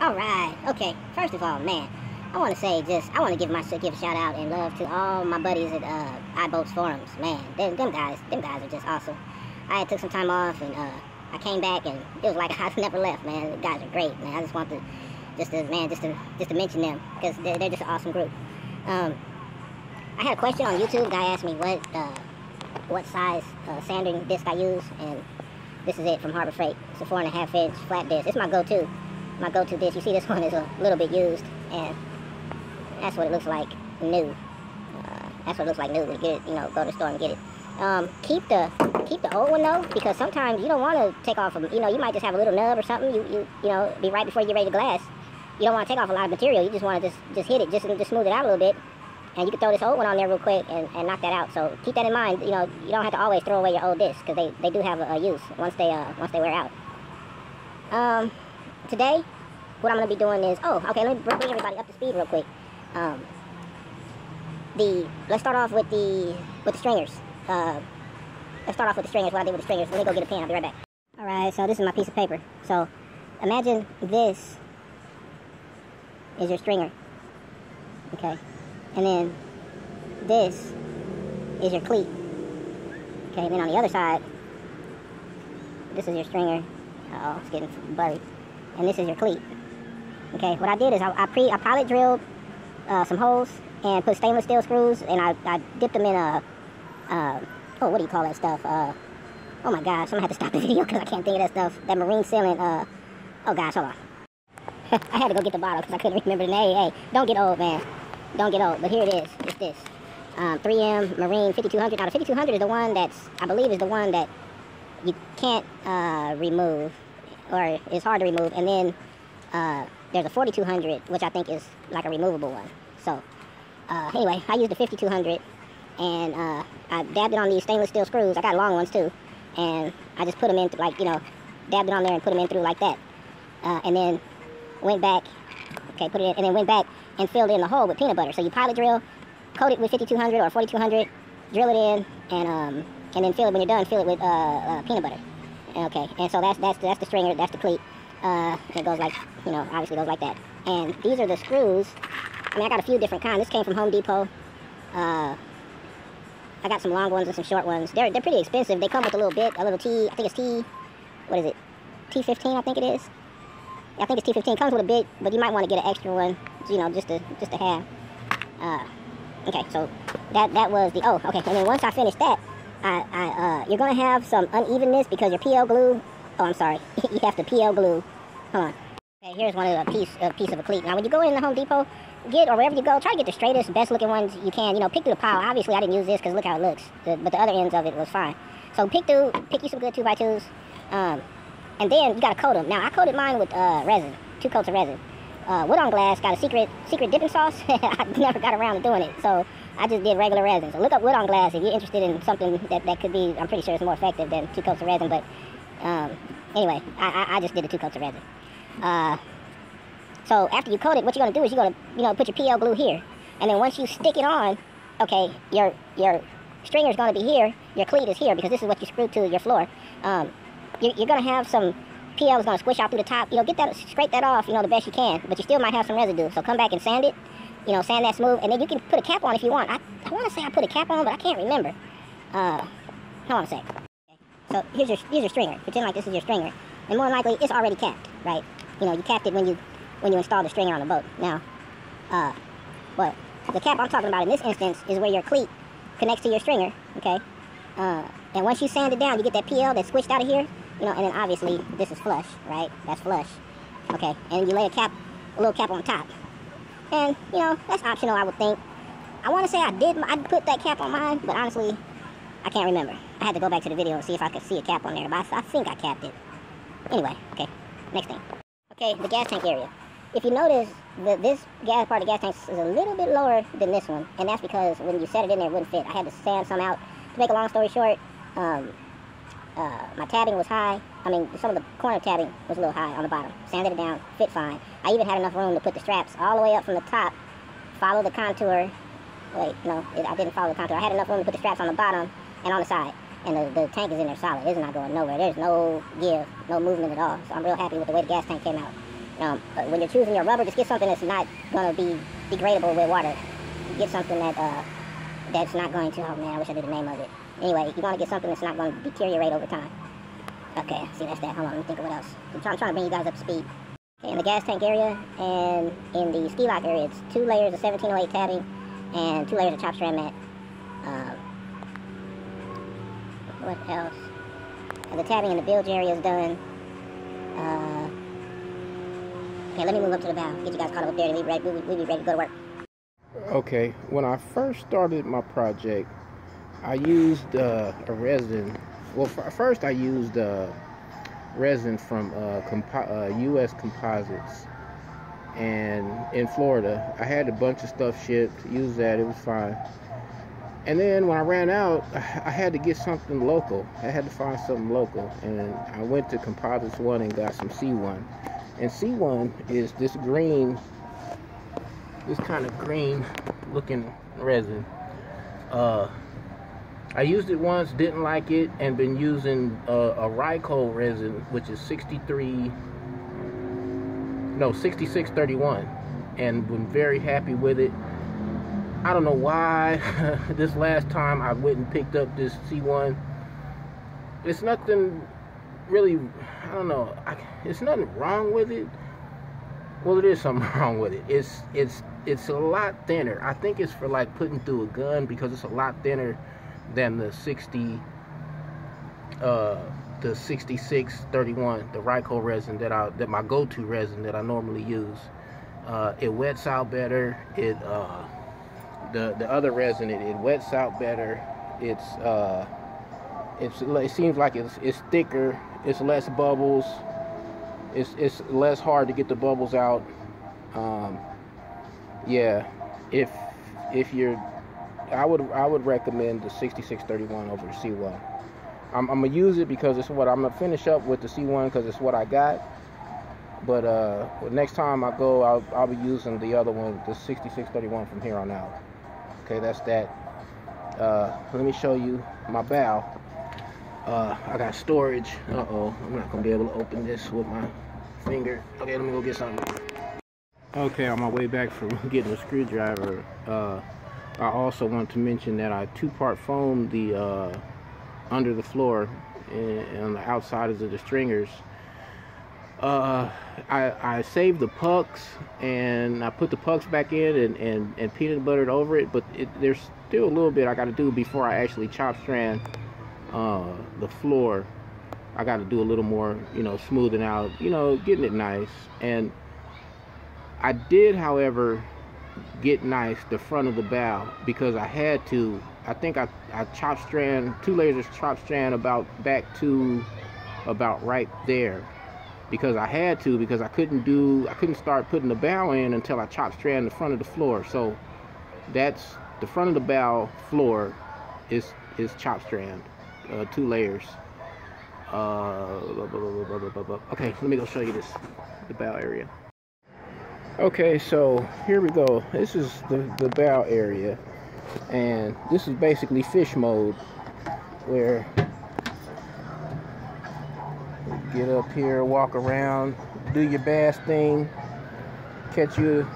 Alright, okay. First of all, man, I want to give a shout out and love to all my buddies at iBoats Forums. Man, them guys are just awesome. I took some time off and I came back and it was like I never left, man. The guys are great, man. I just want to just to mention them because they're just an awesome group. I had a question on YouTube. A guy asked me what size sanding disc I use, and this is it from Harbor Freight. It's a 4.5 inch flat disc. It's my go-to disc. You see, this one is a little bit used, and that's what it looks like new. That's what it looks like new when you get it. You know, go to the store and get it. Keep the old one though, because sometimes you don't want to take off. You know, you might just have a little nub or something. You know, be right before you get ready to glass. You don't want to take off a lot of material. You just want to just hit it, just smooth it out a little bit, and you can throw this old one on there real quick and knock that out. So keep that in mind. You know, you don't have to always throw away your old discs because they do have a use once they wear out. Today, what I'm going to be doing is, let me bring everybody up to speed real quick. Let's start off with the stringers. Let's start off with the stringers, what I did with the stringers. Let me go get a pen, I'll be right back. Alright, so this is my piece of paper. So, imagine this is your stringer. Okay. And then, this is your cleat. Okay, and then on the other side, this is your stringer. Uh-oh, it's getting blurry. And this is your cleat. Okay, what I did is I pilot drilled some holes and put stainless steel screws, and I dipped them in what do you call that stuff? Oh my gosh, I'm gonna have to stop the video because I can't think of that stuff. That marine sealant, oh gosh, hold on. I had to go get the bottle because I couldn't remember the name. Hey, don't get old, man. Don't get old, but here it is. It's this. 3M Marine 5200. Now the 5200 is the one I believe is the one that you can't remove, or it's hard to remove, and then there's a 4200, which I think is like a removable one. So, anyway, I used the 5200, and I dabbed it on these stainless steel screws. I got long ones too, and I just put them in, dabbed it on there and put them in through like that. And then went back, and then went back and filled in the hole with peanut butter. So you pilot drill, coat it with 5200 or 4200, drill it in, and then fill it, when you're done, fill it with peanut butter. Okay, and so that's the stringer, that's the cleat. It goes like, obviously goes like that. And these are the screws. I mean, I got a few different kinds. This came from Home Depot. I got some long ones and some short ones. They're pretty expensive. They come with a little T, I think it's what is it? T15, I think it is. I think it's T15. It comes with a bit, but you might want to get an extra one, just to have. Okay, so that was the, okay. And then once I finish that, you're going to have some unevenness because your PL glue, I'm sorry, you have to PL glue. Hold on. Okay, here's one of a piece of a cleat. Now, when you go in the Home Depot, or wherever you go, try to get the straightest, best looking ones you can. Pick through the pile. Obviously, I didn't use this because look how it looks. But the other ends of it was fine. So pick you some good 2x2s. And then you got to coat them. Now, I coated mine with resin, 2 coats of resin. Wood on Glass got a secret dipping sauce. I never got around to doing it. So I just did regular resin. So look up Wood on Glass if you're interested in something that could be, I'm pretty sure it's more effective than 2 coats of resin. But anyway, I just did the 2 coats of resin. So after you coat it, what you're going to do is you're going to put your PL glue here. And then once you stick it on, okay, your stringer is going to be here, your cleat is here, because this is what you screw to your floor. You're going to have some PL is going to squish out through the top. Scrape that off, the best you can. But you still might have some residue. So come back and sand it, sand that smooth. And then you can put a cap on if you want. I want to say I put a cap on, but I can't remember. Hold on a sec. Okay. So here's your stringer. Pretend like this is your stringer. And more than likely, it's already capped, right? You capped it when you install the stringer on the boat. Now, well, the cap I'm talking about in this instance is where your cleat connects to your stringer, okay? And once you sand it down, you get that PL that's squished out of here, and then obviously this is flush, right? That's flush, okay? And you lay a little cap on top. And, that's optional, I would think. I want to say I put that cap on mine, but honestly, I can't remember. I had to go back to the video and see if I could see a cap on there, but I think I capped it. Anyway, okay, next thing. Okay, the gas tank area. If you notice, this part of the gas tank is a little bit lower than this one, and that's because when you set it in there, it wouldn't fit. I had to sand some out. To make a long story short, my tabbing was high. I mean, some of the corner tabbing was a little high on the bottom. Sanded it down, fit fine. I even had enough room to put the straps all the way up from the top, follow the contour. Wait, no, I didn't follow the contour. I had enough room to put the straps on the bottom and on the side. And the tank is in there solid. It's not going nowhere. There's no give, no movement at all. So I'm real happy with the way the gas tank came out. But when you're choosing your rubber, just get something that's not going to be degradable with water. Get something that's not going to, oh man, I wish I knew the name of it. Anyway, you want to get something that's not going to deteriorate over time. Okay, see, that's that. Hold on, let me think of what else. I'm trying to bring you guys up to speed. Okay, in the gas tank area and in the ski lock area, it's 2 layers of 1708 tabbing and 2 layers of chop strand mat. What else? And the tabbing in the bilge area is done. Okay, let me move up to the bow. Get you guys caught up there and we'll be ready to go to work. Okay, when I first started my project, I used a resin. Well, first I used resin from U.S. Composites, and in Florida. I had a bunch of stuff shipped, used that, it was fine. And then when I ran out, I had to get something local. I had to find something local, and I went to Composites 1 and got some C1. And C1 is this green, this kind of green looking resin. I used it once, didn't like it, and been using a Ryco resin, which is 6631, and been very happy with it. I don't know why this last time I went and picked up this C1. It's nothing really, I don't know, it's nothing wrong with it. Well, it is something wrong with it. It's a lot thinner. I think it's for like putting through a gun, because it's a lot thinner than the 6631, the Ryco resin that my go-to resin that I normally use. It wets out better. The other resin, it wets out better. It seems like it's thicker. It's less bubbles. It's less hard to get the bubbles out. Yeah, if you're, I would recommend the 6631 over the C1. I'm gonna use it because it's what I'm gonna finish up with the C1, because it's what I got. But next time I go, I'll be using the other one, the 6631 from here on out. Okay, that's that. Let me show you my bow. I got storage. I'm not gonna be able to open this with my finger. Okay, let me go get something. Okay, on my way back from getting a screwdriver, I also want to mention that I 2-part foamed the under the floor and on the outside of the stringers. I saved the pucks, and I put the pucks back in and peanut buttered over it, but there's still a little bit I got to do before I actually chop strand the floor. I got to do a little more, smoothing out, getting it nice. And I did, however, get nice the front of the bow, because I had to. I think I chop strand 2 layers of chop strand about right there, because I had to, because I couldn't start putting the bow in until I chop strand the front of the floor. So that's the front of the bow floor is chop strand, 2 layers. Okay, let me go show you the bow area. Okay, so here we go. This is the bow area, and this is basically fish mode, where you get up here, walk around, do your bass thing, catch you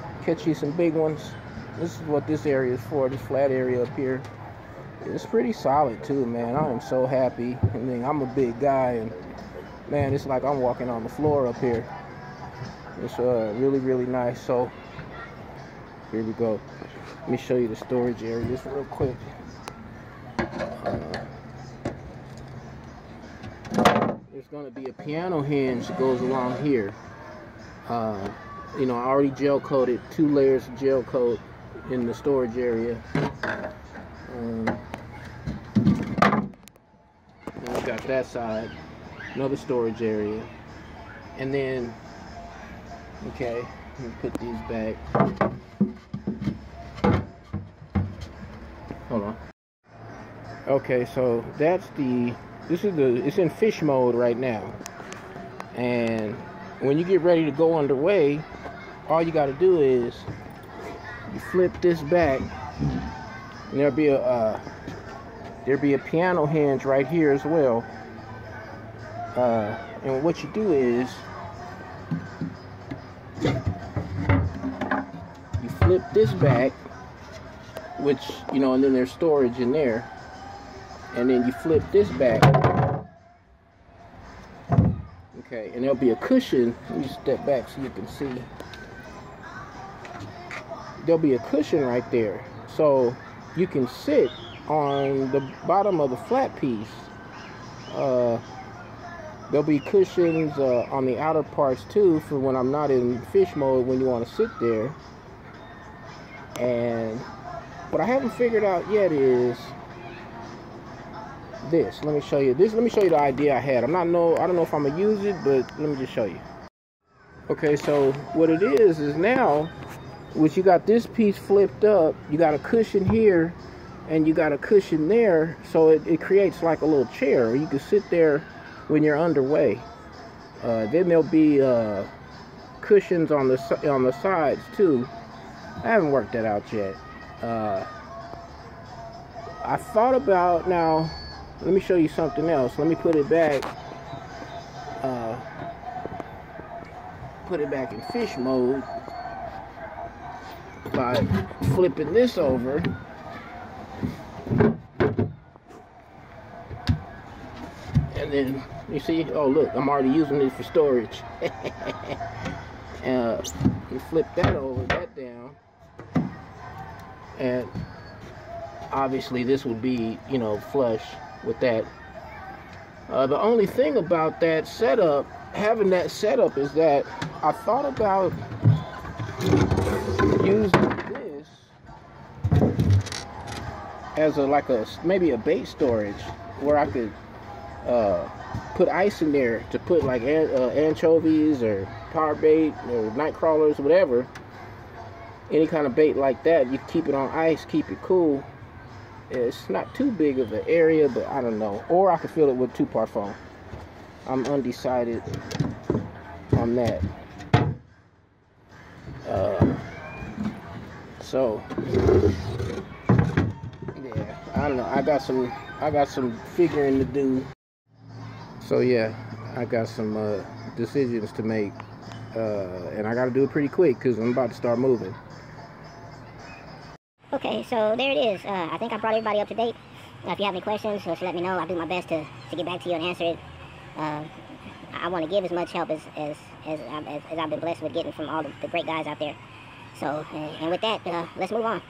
some big ones. This is what this area is for, this flat area up here. It's pretty solid too, man. I am so happy. I mean, I'm a big guy, and man, it's like I'm walking on the floor up here. It's really, really nice. So here we go. Let me show you the storage area just real quick. There's going to be a piano hinge that goes along here. I already gel coated 2 layers of gel coat in the storage area. Now we got that side, another storage area, and then, okay, let me put these back. Hold on. Okay, so it's in fish mode right now. And when you get ready to go underway, all you got to do is you flip this back, and there'll be a piano hinge right here as well. And what you do is flip this back, which, you know, and then there's storage in there. And then you flip this back. Okay, and there'll be a cushion. Let me step back so you can see. There'll be a cushion right there. So you can sit on the bottom of the flat piece. There'll be cushions on the outer parts too for when I'm not in fish mode, when you want to sit there. And what I haven't figured out yet is this. Let me show you this. Let me show you the idea I had. I don't know if I'm gonna use it, but let me just show you. Okay, so what it is now, which you got this piece flipped up, you got a cushion here and you got a cushion there, so it creates like a little chair where you can sit there when you're underway. Then there'll be cushions on the sides too. I haven't worked that out yet. I thought about, now let me show you something else. Let me put it back. Put it back in fish mode by flipping this over. And then you see, oh look, I'm already using it for storage. You flip that over, that down, and obviously this would be, you know, flush with that. The only thing about that setup, having that setup, is that I thought about using this as maybe a bait storage, where I could put ice in there to put like anchovies or power bait or night crawlers, whatever, any kind of bait like that. You keep it on ice, keep it cool. It's not too big of an area, but I don't know. Or I could fill it with 2-part foam. I'm undecided on that. So yeah, I don't know. I got some figuring to do. So yeah, I got some decisions to make, and I got to do it pretty quick because I'm about to start moving. Okay, so there it is. I think I brought everybody up to date. If you have any questions, just let me know. I'll do my best to get back to you and answer it. I want to give as much help as I've been blessed with getting from all the great guys out there. So, and with that, let's move on.